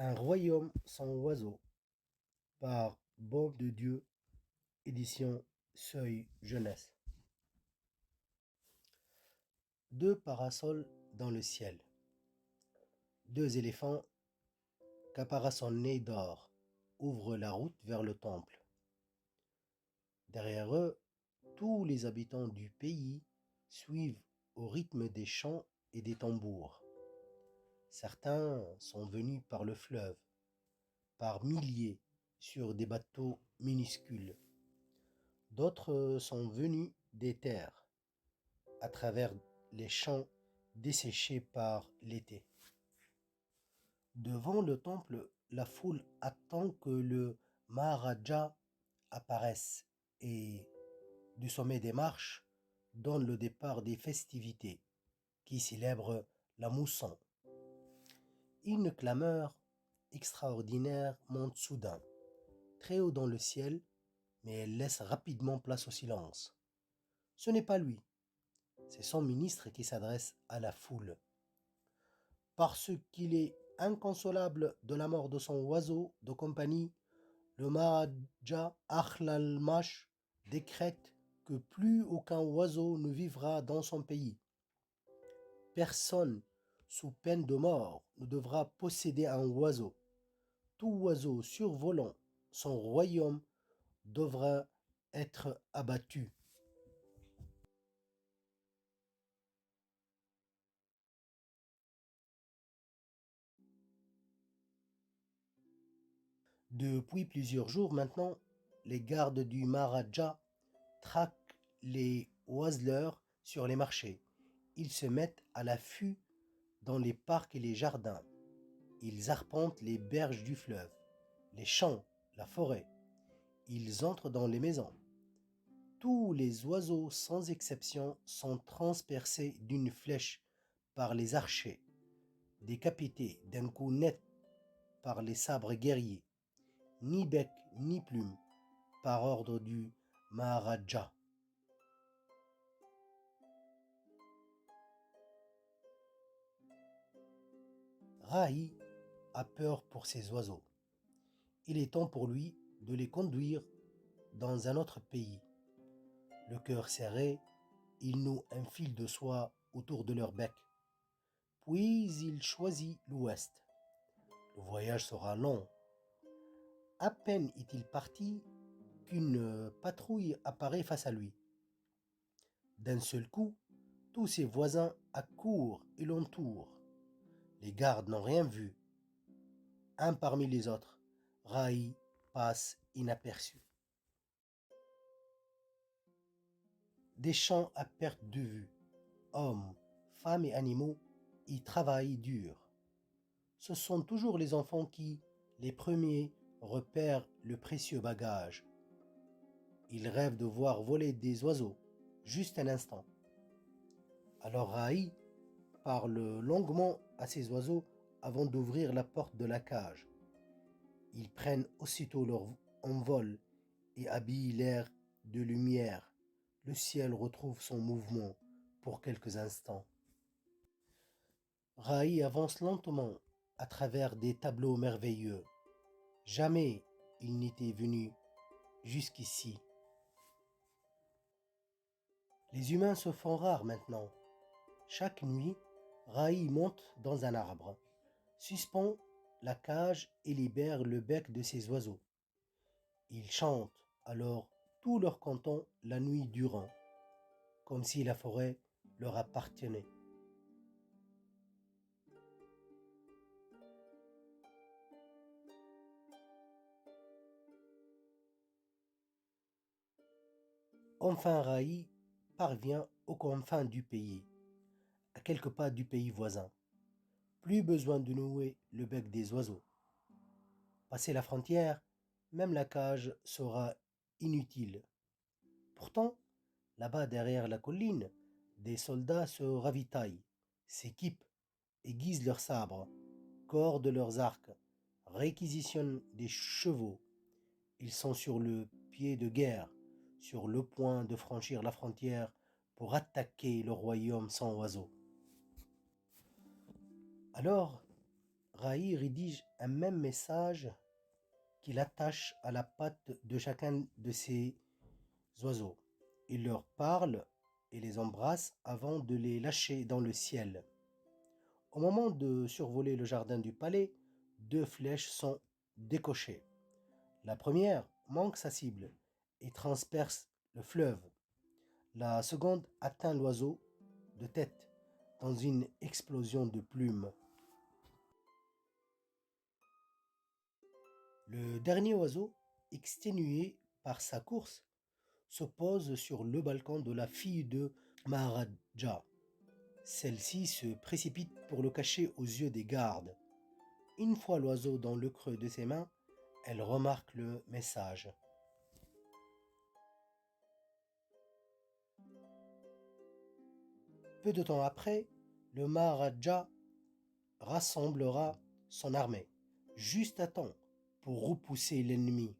Un royaume sans oiseaux par Bob de Dieu, édition Seuil Jeunesse. Deux parasols dans le ciel. Deux éléphants caparaçonnés d'or ouvrent la route vers le temple. Derrière eux, tous les habitants du pays suivent au rythme des chants et des tambours. Certains sont venus par le fleuve, par milliers sur des bateaux minuscules. D'autres sont venus des terres, à travers les champs desséchés par l'été. Devant le temple, la foule attend que le Maharaja apparaisse et, du sommet des marches, donne le départ des festivités qui célèbrent la mousson. Une clameur extraordinaire monte soudain, très haut dans le ciel, mais elle laisse rapidement place au silence. Ce n'est pas lui, c'est son ministre qui s'adresse à la foule. Parce qu'il est inconsolable de la mort de son oiseau de compagnie, le Maharaja Ahlalmash décrète que plus aucun oiseau ne vivra dans son pays. Personne, sous peine de mort, ne devra posséder un oiseau. Tout oiseau survolant son royaume devra être abattu. Depuis plusieurs jours maintenant, les gardes du Maharaja traquent les oiseleurs sur les marchés. Ils se mettent à l'affût dans les parcs et les jardins. Ils arpentent les berges du fleuve, les champs, la forêt. Ils entrent dans les maisons. Tous les oiseaux, sans exception, sont transpercés d'une flèche par les archers, décapités d'un coup net par les sabres guerriers. Ni bec ni plume, par ordre du Maharaja. Rai a peur pour ces oiseaux. Il est temps pour lui de les conduire dans un autre pays. Le cœur serré, il noue un fil de soie autour de leur bec. Puis il choisit l'ouest. Le voyage sera long. À peine est-il parti qu'une patrouille apparaît face à lui. D'un seul coup, tous ses voisins accourent et l'entourent. Les gardes n'ont rien vu. Un parmi les autres, Rai passe inaperçu. Des champs à perte de vue. Hommes, femmes et animaux y travaillent dur. Ce sont toujours les enfants qui, les premiers, repèrent le précieux bagage. Ils rêvent de voir voler des oiseaux, juste un instant. Alors Rai parle longuement à ces oiseaux avant d'ouvrir la porte de la cage. Ils prennent aussitôt leur envol et habillent l'air de lumière. Le ciel retrouve son mouvement pour quelques instants. Rai avance lentement à travers des tableaux merveilleux. Jamais il n'était venu jusqu'ici. Les humains se font rares maintenant. Chaque nuit, Rai monte dans un arbre, suspend la cage et libère le bec de ses oiseaux. Il chante alors tout leur canton la nuit durant, comme si la forêt leur appartenait. Enfin Rai parvient aux confins du pays, à quelques pas du pays voisin. Plus besoin de nouer le bec des oiseaux. Passer la frontière, même la cage sera inutile. Pourtant, là-bas derrière la colline, des soldats se ravitaillent, s'équipent, aiguisent leurs sabres, cordent leurs arcs, réquisitionnent des chevaux. Ils sont sur le pied de guerre, sur le point de franchir la frontière pour attaquer le royaume sans oiseaux. Alors, Raï rédige un même message qu'il attache à la patte de chacun de ces oiseaux. Il leur parle et les embrasse avant de les lâcher dans le ciel. Au moment de survoler le jardin du palais, 2 flèches sont décochées. La première manque sa cible et transperce le fleuve. La seconde atteint l'oiseau de tête dans une explosion de plumes. Le dernier oiseau, exténué par sa course, se pose sur le balcon de la fille de Maharaja. Celle-ci se précipite pour le cacher aux yeux des gardes. Une fois l'oiseau dans le creux de ses mains, elle remarque le message. Peu de temps après, le Maharaja rassemblera son armée, juste à temps pour repousser l'ennemi.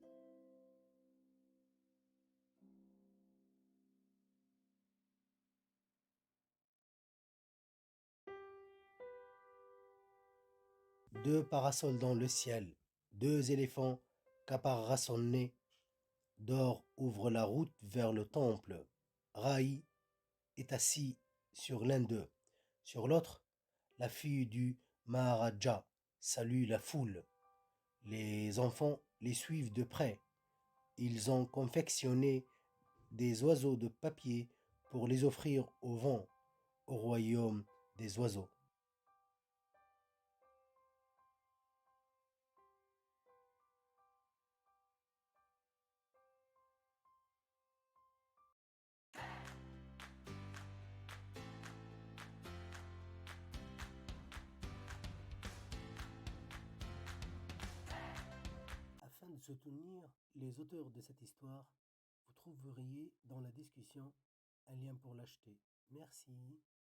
Deux parasols dans le ciel, 2 éléphants caparaçonnés d'or ouvrent la route vers le temple. Raï est assis sur l'un d'eux. Sur l'autre, la fille du Maharaja salue la foule. Les enfants les suivent de près. Ils ont confectionné des oiseaux de papier pour les offrir au vent, au royaume des oiseaux. Afin de soutenir les auteurs de cette histoire, vous trouveriez dans la discussion un lien pour l'acheter. Merci.